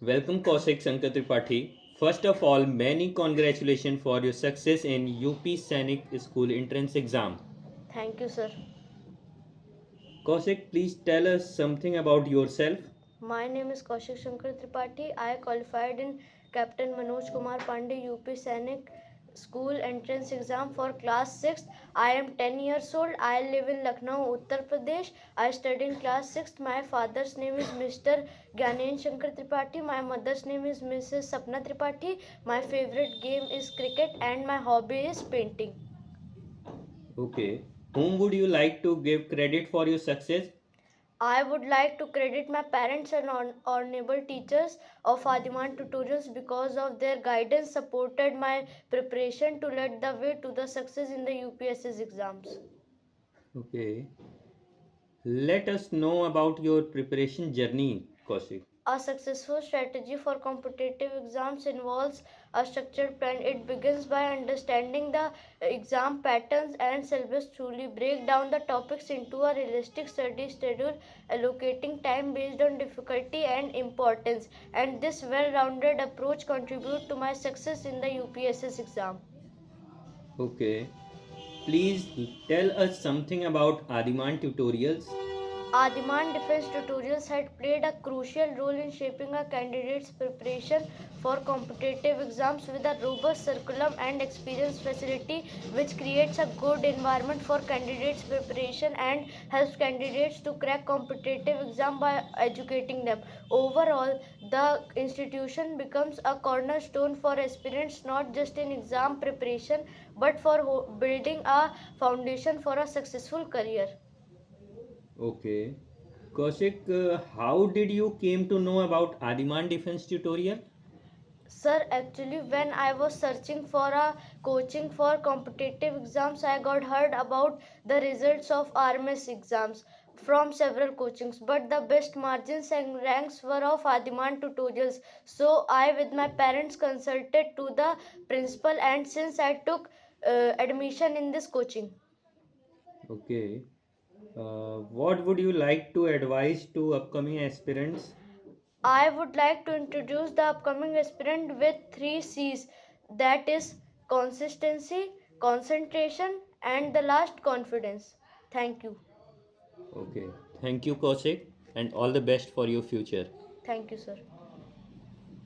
Welcome Kaushik Sankar Tripathi. First of all, many congratulations for your success in UP SAINIK School Entrance Exam. Thank you, sir. Kaushik, please tell us something about yourself. My name is KAUSHIK Sankar Tripathi. I qualified in Captain Manoj Kumar Pandey UP Sainik School Entrance Exam for class 6th. I am 10 years old. I live in Lucknow, Uttar Pradesh. I study in class 6th. My father's name is Mr. Gyanen Shankar Tripathi. My mother's name is Mrs. Sapna Tripathi. My favorite game is cricket and my hobby is painting. Okay. Whom would you like to give credit for your success? I would like to credit my parents and honorable teachers of Adiman tutorials because of their guidance supported my preparation to lead the way to the success in the UPSS exams. Okay. Let us know about your preparation journey, Kaushik. A successful strategy for competitive exams involves a structured plan. It begins by understanding the exam patterns and syllabus truly, break down the topics into a realistic study schedule, allocating time based on difficulty and importance. And this well-rounded approach contribute to my success in the UPSS exam. Okay. Please tell us something about Adiman tutorials. Our demand defense tutorials had played a crucial role in shaping a candidate's preparation for competitive exams with a robust curriculum and experience facility which creates a good environment for candidates preparation and helps candidates to crack competitive exam by educating them. Overall, the institution becomes a cornerstone for aspirants not just in exam preparation but for building a foundation for a successful career. Okay. Kaushik, how did you came to know about Adiman defense tutorial? Sir, actually, when I was searching for a coaching for competitive exams, I got heard about the results of RMS exams from several coachings, but the best margins and ranks were of Adiman tutorials. So I, with my parents, consulted to the principal, and since I took admission in this coaching. Okay. What would you like to advise to upcoming aspirants? I would like to introduce the upcoming aspirant with three C's, that is consistency, concentration, and the last confidence. Thank you. Okay. Thank you, Kaushik, and all the best for your future. Thank you, sir.